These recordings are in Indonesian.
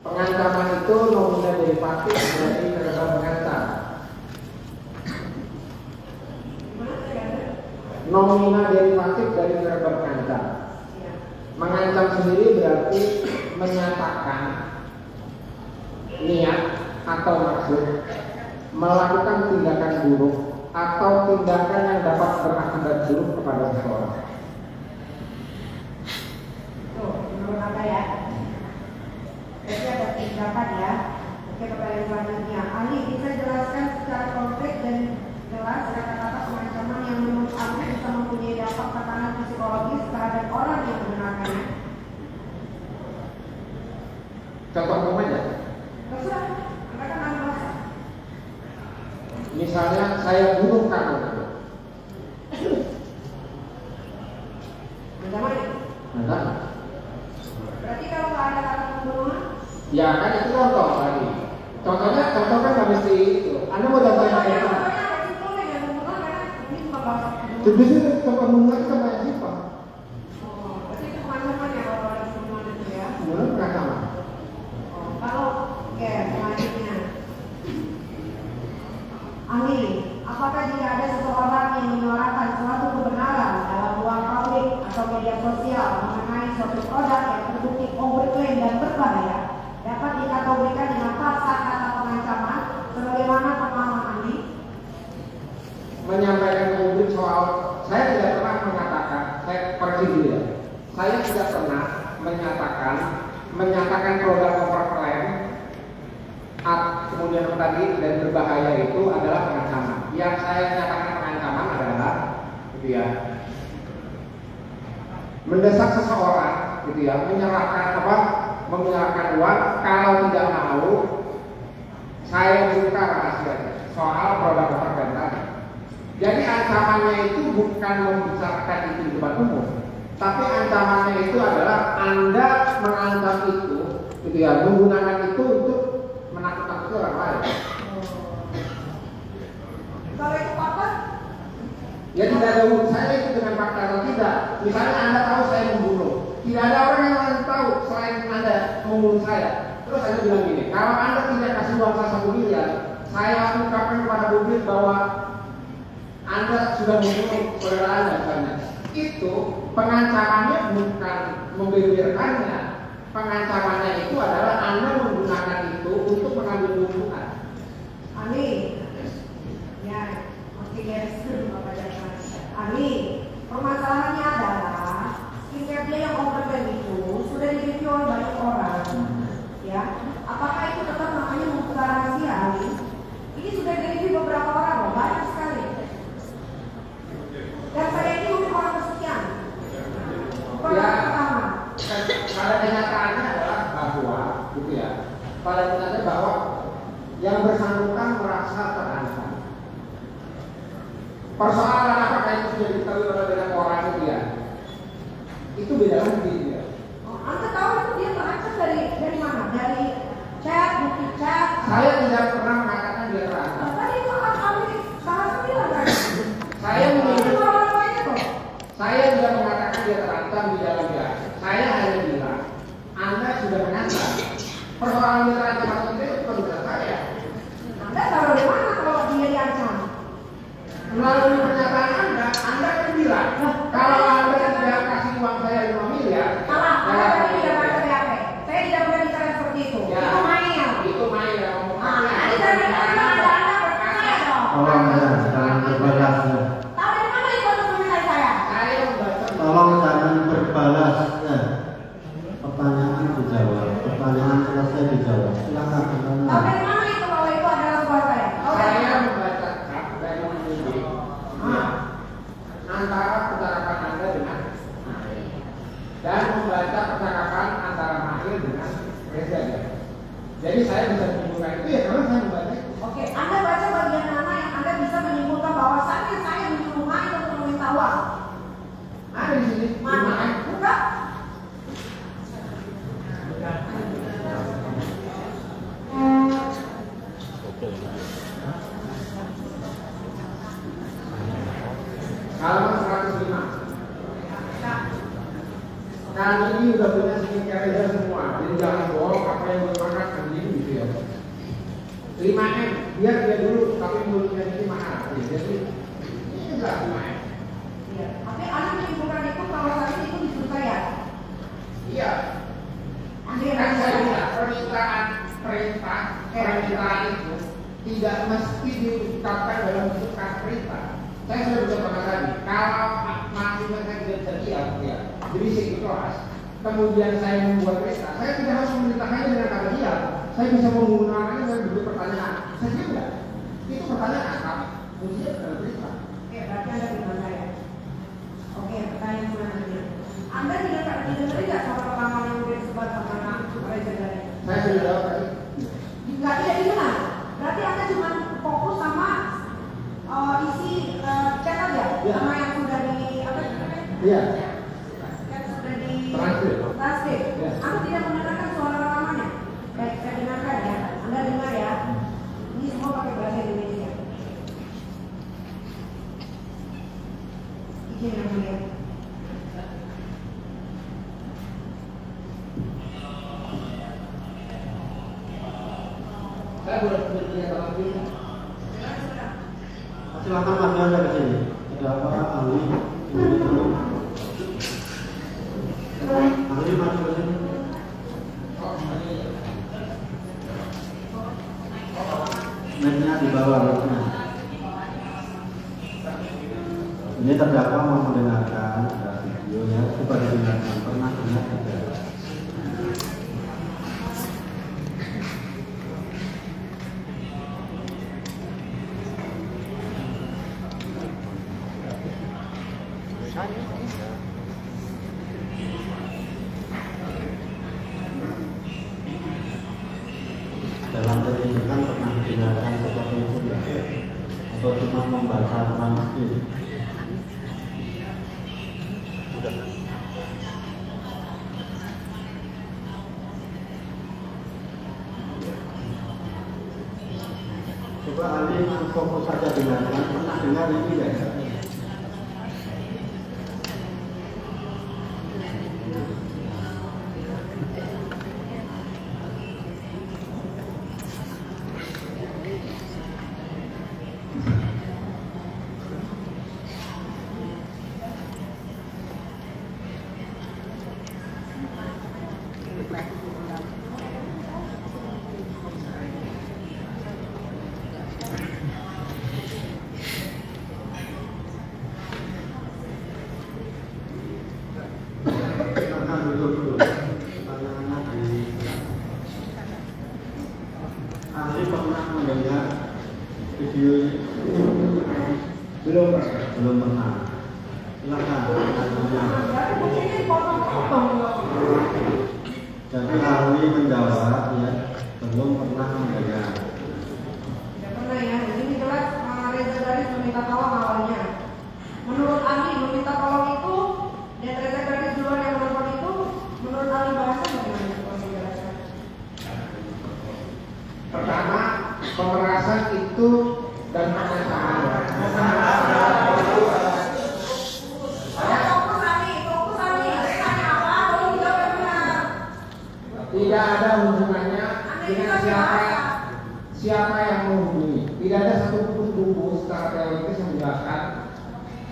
Pengancaman itu nominal derivatif dari verba mengancam. Nominal derivatif dari verba mengancam. Mengancam sendiri berarti menyatakan niat atau maksud melakukan tindakan buruk atau tindakan yang dapat berakibat buruk kepada seseorang. Tuh, menurut Anda ya. Jadi ada tindakan ya. Oke, pertanyaan selanjutnya. Ali, bisa jelaskan secara konkret dan jelas kata-kata pengancaman yang menurut Anda bisa mempunyai dampak tekanan psikologis terhadap orang yang mendengarkannya? Contoh umum aja. Terserah, Anda kan ahli bahasa. Misalnya saya bunuh kamu. Ancaman? Nah, Berarti kalau nggak ada kata pembunuhan? ya kan itu contoh tadi. Contoh kan nggak mesti itu. Anda mau contoh yang lain? Jadi contoh pembunuhan itu banyak sifat. Oh, berarti itu pengancaman ya kalau ada pembunuhan itu ya? Pembunuhan pengancaman. Oh, kalau oke, selanjutnya. Ali, apakah jika ada seseorang yang menyuarakan suatu kebenaran dalam ruang publik atau media sosial mengenai suatu produk yang terbukti overklaim dan berbahaya, dapat dikategorikan dengan pasal kata pengancaman sebagaimana pemahaman Ali? Menyampaikan ke publik soal saya tidak pernah mengatakan, saya pergi dulu ya. Saya tidak pernah menyatakan produk overklaim kemudian tadi dan berbahaya itu adalah pengancaman. Yang saya nyatakan pengancaman adalah gitu ya, mendesak seseorang gitu ya, menyerahkan uang, kalau tidak mau saya buka rahasia soal produk overklaim tadi. Jadi ancamannya itu bukan membicarakan itu di depan umum, tapi ancamannya itu adalah Anda mengancam itu gitu ya, menggunakan itu untuk menakut-nakuti orang lain. Kalau itu fakta? Ya tidak ada urusan saya itu dengan fakta atau tidak. Misalnya Anda tahu saya membunuh, tidak ada orang yang lain tahu selain Anda membunuh saya. Terus Anda bilang gini, kalau Anda tidak kasih uang saya 1 miliar, saya ungkapkan kepada publik bahwa Anda sudah membunuh saudara Anda misalnya. Itu pengancamannya bukan membeberkannya. Pengancamannya itu adalah Anda menggunakan itu untuk mengambil keuntungan. Ali, ya, oke guys, Bapak Jalan. Ali, permasalahannya adalah skincare dia yang overklaim itu sudah direview oleh banyak orang, ya. Apakah itu tetap namanya membuka rahasia, Ali? Ini sudah direview beberapa orang, loh, banyak sekali. Dan saya ini mungkin orang kesekian. Ya, pada kenyataannya adalah bahwa, gitu ya, pada kenyataannya bahwa yang bersangkutan merasa terancam. Persoalan apakah itu sudah diketahui oleh banyak orang itu ya? Itu beda lagi ya. Oh, Anda tahu itu dia terancam dari mana? Dari chat, bukti chat? Saya tidak pernah mengatakan dia terancam. Tadi itu Ali bahasa bilang kan? Saya tidak mengatakan dia terancam di dalam dia. Saya hanya bilang Anda sudah mengancam. Persoalan dia terancam atau tidak itu bukan urusan saya. Anda tahu dari mana kalau dia diancam? Melalui pernyataan Anda kan bilang kalau Anda tidak kasih uang saya 5 miliar, salah. Anda tadi tidak baca BAP. Saya tidak pernah bicara seperti itu. Ya, itu main. Itu main ya. Nanti saya bilang Anda percaya dong. Tolong jangan berbalas. Tahu dari mana itu untuk meminta saya? Saya membaca. Tolong jangan berbalas. Pertanyaan dijawab. Pertanyaan selesai dijawab. Silakan. Tahu dari mana itu kalau itu adalah suara saya? Saya membacakan dari publik antara percakapan Anda dengan Mahir dan membaca percakapan antara Mahir dengan Reza. Jadi saya bisa menyimpulkan itu ya karena saya membaca. Oke, Anda baca bagian mana yang Anda bisa menyimpulkan bahwasannya saya menyuruh Mahir untuk meminta uang? Ada di sini. Mana? Bukan? Halaman 105. Kami ini udah punya skincare semua, jadi jangan bohong apa yang bermakna 5M, biar dia dulu, tapi mulutnya ini mahal. Jadi ini enggak 5M. Iya. Tapi Anda menyimpulkan itu kalau tadi itu disuruh saya. Iya. Kan saya bilang permintaan itu tidak mesti diungkapkan dalam bentuk perintah. Saya sudah bersama tadi, kalau masih saya tidak bisa diam, ya, berisik di kelas, kemudian saya membuat perintah, saya tidak harus memerintahkannya dengan kata diam. Saya bisa menggunakannya dengan bentuk pertanyaan. Saya tidak. Itu pertanyaan kami. Fungsinya adalah perintah. Oke, berarti Anda bilang saya. Oke, pertanyaan selanjutnya. Anda tidak tidak sama rekaman yang sudah disebar sama Reza Dari? Saya sudah jawab tadi. Tidak didengar. Berarti Anda cuma fokus sama isi chat aja, Ya. sama yang sudah di apa namanya? Iya. Yang sudah di Transkrip. Ya. Anda tidak mendengarkan suara rekamannya. Baik, saya dengarkan ya. Anda dengar ya. Ini semua pakai bahasa Indonesia. Izin yang mulia. Saya boleh bertanya lagi. Silakan maju Anda ke sini. Ada apa ahli? Ahli maju ke sini. Mic-nya di bawah mic-nya. Ini terdakwa mau mendengarkan videonya, coba didengarkan. Pernah dengar tidak? Dalam pendidikan pernah didengarkan seperti itu ya? Atau cuma membaca transkrip? Coba ahli fokus saja dengarkan. Pernah dengar ini ya? Ahli pernah mendengar video ini? Belum pernah. Silakan. Jadi ahli menjawab ya, belum pernah mendengar. Tidak pernah ya. Jadi jelas Reza Dari meminta tolong awalnya. Menurut ahli meminta tolong itu dan Reza Dari duluan yang menelpon itu, menurut ahli bahasa bagaimana? Pertama, pemerasan itu dan pengancaman. Tidak ada hubungannya dengan siapa yang menghubungi. Tidak ada satu pun buku secara teoritis yang menjelaskan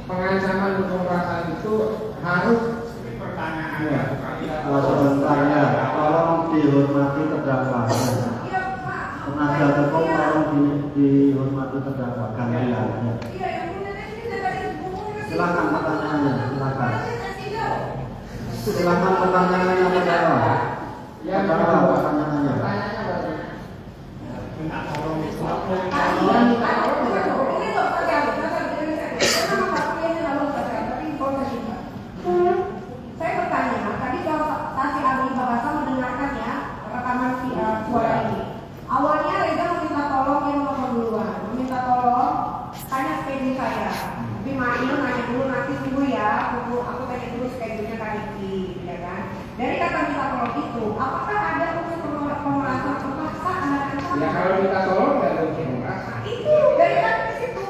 pengancaman dan pemerasan itu harus pertanyaannya. Sebentar ya, tolong dihormati terdakwa. Penasihat hukum tolong dihormati terdakwa gantian. Silakan pertanyaannya, silakan. Silakan pertanyaannya terdakwa. Ya, Terdakwa pertanyaannya. Saya bertanya, tadi kalau saksi ahli bahasa mendengarkan ya rekaman suara ini. Awalnya Reza meminta tolong yang nomor duluan, meminta tolong tanya schedule saya. Tapi Mail nanya dulu nanti tunggu ya, aku tanya dulu schedule-nya Kak Diki, ya kan? Dari kata minta tolong itu, apakah ada unsur pemerasan terpaksa anak-anak? Ya kalau minta tolong tidak ada pemerasan. Itu dari kata di situ.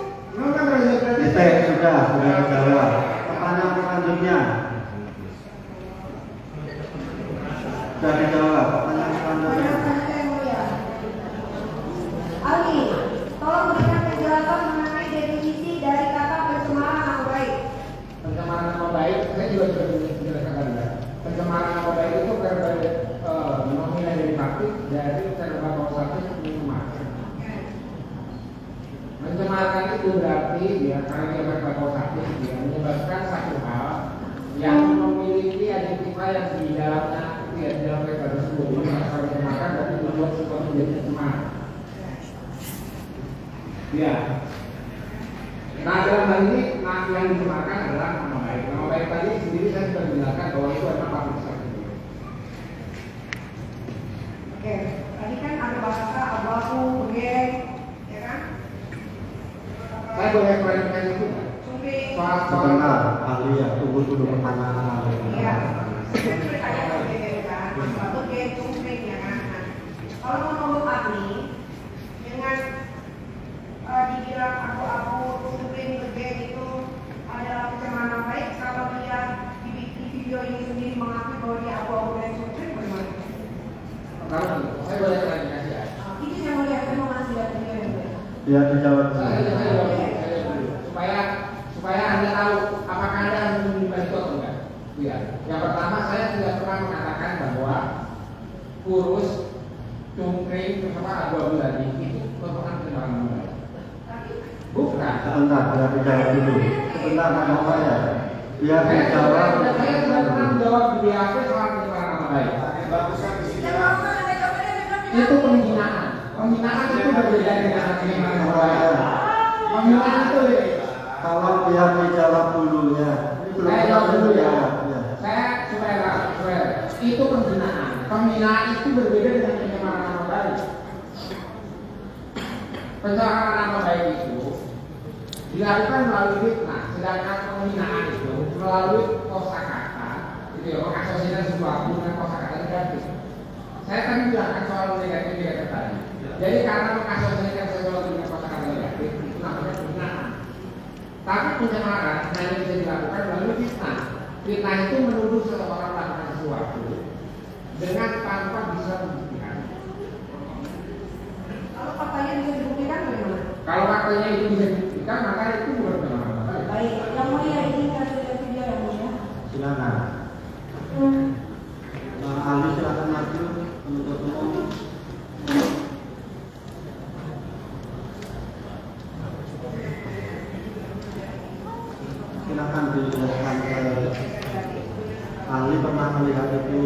Titik sudah dijawab. Pertanyaan selanjutnya. Sudah dijawab. Pertanyaan selanjutnya. Ali itu berarti ya karena dia berbuat sakit dia menyebabkan satu hal yang memiliki identifikasi yang di dalamnya ya di dalam mereka tersebut merasa dimakan dan membuat sesuatu menjadi cemar. Ya. Nah dalam hal ini yang dicemarkan adalah nama baik. Nama baik tadi sendiri saya sudah menjelaskan bahwa itu adalah public security. Oke, tadi kan ada bahasa abu-abu, begeng, ya kan? Saya boleh klarifikasi itu nggak? Soal Sebentar, ahli ya, tunggu dulu pertanyaan ahli. Iya. Saya begeng kan, abu-abu, begeng, cungkring, ya kan? Kalau menurut ahli, dengan dibilang abu-abu, cungkring, begeng itu adalah pencemaran baik, kalau dia di video ini sendiri mengakui bahwa dia abu-abu dan cungkring, bagaimana? Saya boleh klarifikasi ya. Ini yang mau lihat mau ngasih lihat video yang Ya, dijawab. Supaya Anda tahu apakah Anda harus menyimpan itu atau enggak. Ya. Yang pertama saya tidak pernah mengatakan bahwa kurus, cungkring, terutama abu-abu tadi itu merupakan pencemaran nama baik. Bukan. Sebentar, biar dijawab dulu. Sebentar, nama saya. Biar dijawab. Saya tidak pernah menjawab di BAP soal pencemaran nama baik. Itu penghinaan. Penghinaan itu berbeda dengan pencemaran nama baik. Penghinaan itu kalau biar dijawab dulunya. saya jawab dulu ya. Saya supaya itu penghinaan. Penghinaan itu berbeda dengan pencemaran nama baik. Pencemaran nama baik itu dilakukan melalui fitnah, sedangkan penghinaan itu melalui kosakata, itu ya, mengasosiasikan sesuatu dengan kosakata negatif. Saya tadi bilangkan soal negatif tadi. Jadi karena mengasosiasikan sesuatu dengan kosakata negatif itu namanya penghinaan. Tapi pencemaran hanya bisa dilakukan melalui fitnah. Fitnah itu menuduh seseorang melakukan sesuatu dengan tanpa bisa membuktikan. Kalau faktanya bisa dibuktikan bagaimana? Kalau faktanya itu bisa dibuktikan, maka itu bukan pencemaran nama baik. Baik, yang mulia ini kasih lihat video yang mulia. Silakan. Ahli silakan maju untuk umum. Silakan dijelaskan ke ahli pernah melihat itu.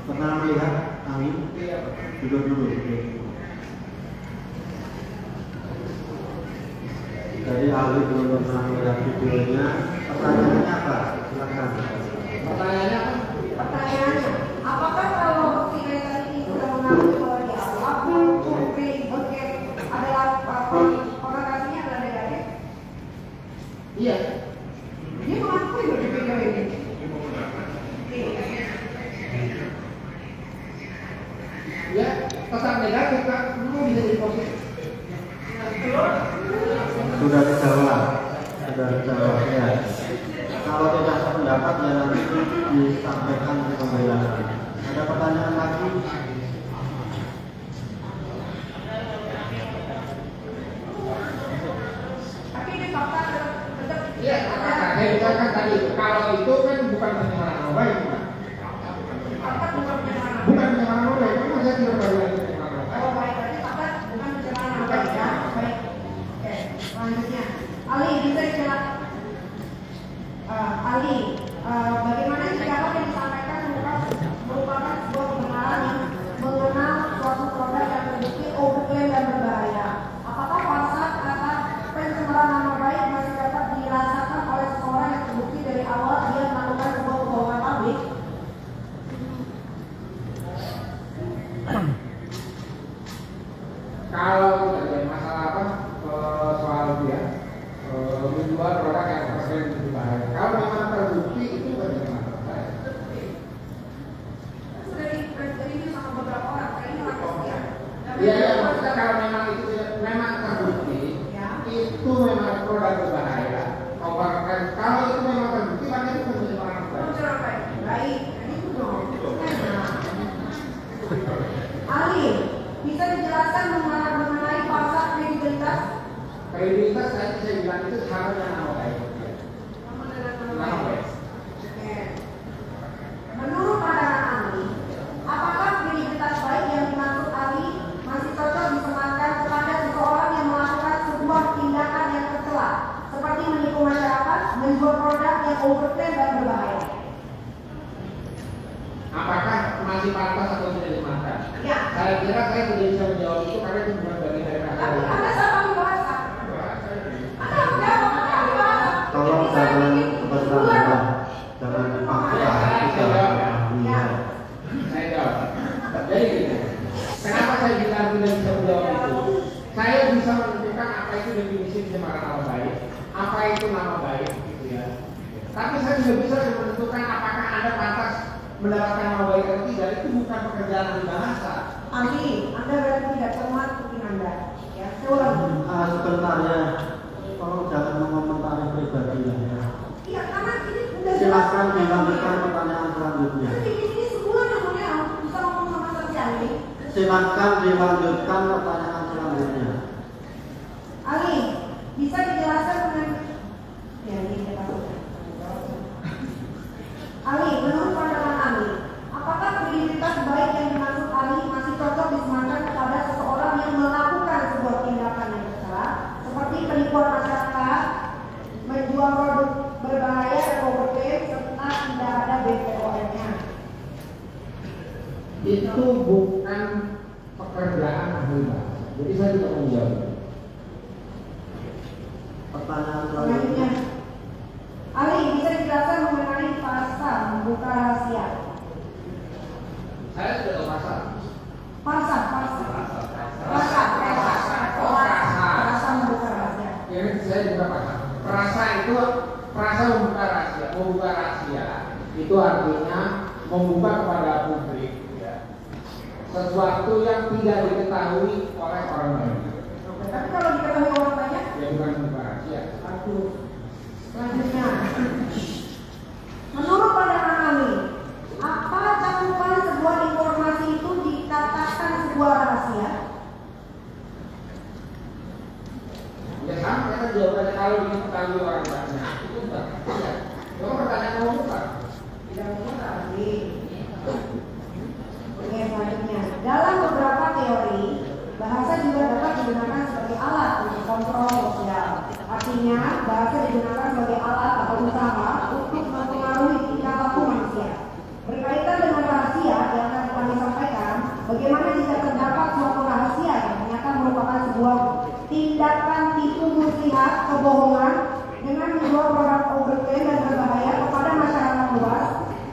Pernah melihat ahli? Duduk dulu. Jadi ahli belum pernah melihat videonya. Pertanyaannya apa? Silakan. Pertanyaannya apa? Pertanyaannya, apakah kalau Siregar ini sudah mengakui bahwa dia abu, cungkring, begeng adalah konotasinya adalah negatif? Iya. Dia mengakui loh di video ini. Ya, tetap negatif kan, semua bisa jadi positif. Sudah dijawab. Ya. Kalau tidak sependapat ya nanti disampaikan di pembelaan. Ada pertanyaan lagi? Tapi ini fakta tetap. Iya, saya katakan tadi kalau itu kan bukan pencemaran nama baik, Pak. Fakta bukan pencemaran. Bukan pencemaran nama baik, memang saya tidak baru lagi pencemaran nama baik. Oh baik, berarti fakta bukan pencemaran nama baik ya. Baik. Oke, selanjutnya. Ali, bisa dijelaskan? Ali, bagaimana jika apa yang disampaikan merupakan sebuah kebenaran yang mengenal suatu produk yang terbukti overklaim dan berbahaya? Apakah pasal kata pencemaran nama baik masih dapat dirasakan oleh seseorang yang terbukti dari awal dia melakukan sebuah kebohongan publik? Kalau ada masalah apa soal dia menjual produk yang terkait dengan bahaya. Kalau memang terbukti itu bagaimana? harusnya nama baik. Nama baik. Menurut pandangan ahli, apakah kredibilitas baik yang dimaksud ahli masih cocok disematkan kepada seseorang yang melakukan sebuah tindakan yang tercela, seperti menipu masyarakat, menjual produk yang overklaim dan berbahaya? Apakah masih pantas atau tidak disematkan? Ya. Saya kira saya tidak bisa menjawab itu karena itu bukan bagian dari Tapi kasus. Anda sama bahasa. Anda jawab bahasa. Tolong jangan kebetulan jangan dipaksa kita. Saya jawab. Jadi gini, kenapa saya bilang tidak bisa menjawab itu? Saya bisa menentukan apa itu definisi pencemaran nama baik, apa itu nama baik, gitu ya. Tapi saya juga bisa menentukan apakah Anda pantas mendapatkan nama baik atau tidak. Itu bukan pekerjaan ahli bahasa. Ahli, Anda berarti tidak cermat mungkin Anda. Ya, saya ulang. Sebentar ya, tolong jangan mengomentari pribadi ya. Iya, karena ini udah jelas. Silakan dilanjutkan pertanyaan selanjutnya. Nanti ini sebulan yang mulia bisa ngomong sama saksi ahli. Silakan dilanjutkan pertanyaan selanjutnya. Ali, bisa dijelaskan dengan ya ini kita Ali, menurut pandangan Ali, apakah kredibilitas baik yang dimaksud Ali masih cocok disematkan kepada seseorang yang melakukan sebuah tindakan yang tercela, seperti penipuan masyarakat, menjual produk berbahaya dan overklaim serta tidak ada BPOM-nya? Itu bukan pekerjaan ahli bahasa. Jadi saya tidak menjawab. Pertanyaan Selanjutnya, selanjutnya. Ali, bisa dijelaskan mengenai pasal membuka rahasia? Saya tidak tahu pasal. Pasal membuka rahasia. Ini saya juga pasal. Perasa itu perasa membuka rahasia. Membuka rahasia itu artinya membuka kepada publik ya, sesuatu yang tidak diketahui oleh orang lain. Tapi kalau diketahui orang banyak, Ya bukan membuka rahasia. Selanjutnya, menurut pandangan Ali, apa cakupan sebuah informasi itu dikatakan sebuah rahasia? Ya sama kata jawabannya kalau diketahui orang banyak itu bukan rahasia. Cuma pertanyaan kamu bukan. Tidak membuka Ali. Oke, selanjutnya, dalam beberapa teori, bahasa juga dapat digunakan sebagai alat untuk kontrol sosial. Artinya, bahasa digunakan sebagai alat atau usaha untuk mempengaruhi tingkah laku manusia. Berkaitan dengan rahasia yang akan kami sampaikan, bagaimana jika terdapat suatu rahasia yang ternyata merupakan sebuah tindakan tipu muslihat, kebohongan dengan menjual produk overklaim dan berbahaya kepada masyarakat luas,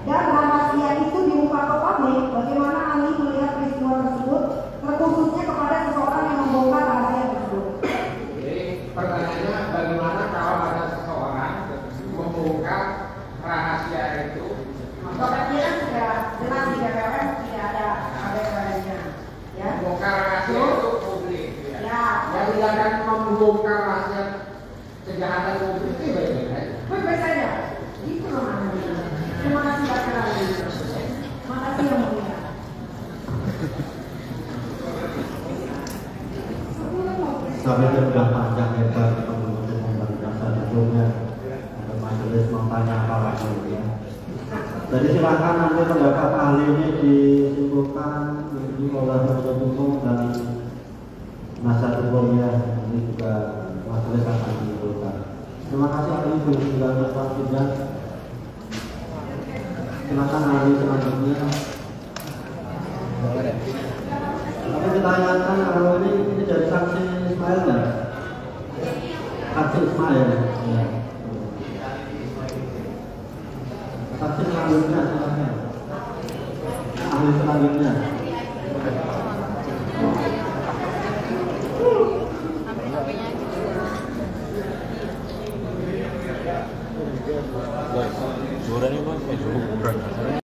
dan rahasia itu dibuka ke publik, bagaimana Ali melihat peristiwa tersebut, terkhususnya kepada seseorang yang membongkar rahasia tersebut? Jadi pertanyaannya bagaimana kalau ada seseorang membongkar rahasia itu? Pembuktian sudah jelas di BPOM tidak ada ABPOM-nya, ya. Membongkar rahasia itu publik. Ya. Yang tidak akan membongkar rahasia kejahatan publik itu baik-baik aja. Baik-baik saja. Itu namanya. Terima kasih Pak Ali. Terima kasih yang mulia. Kami sudah panjang lebar mengurusi pembahasan sebelumnya. Ada majelis mau tanya apa lagi ya. Jadi silakan nanti pendapat ahli ini disimpulkan oleh penuntut umum dan penasihat hukumnya. Ini juga majelis akan disimpulkan. Terima kasih ahli sudah selanjutnya. Silakan ahli selanjutnya. Tapi kita ingatkan kalau ini dari saksi Ismail ya? Saksi Ismail ya. Saksi selanjutnya silakan. Ahli selanjutnya.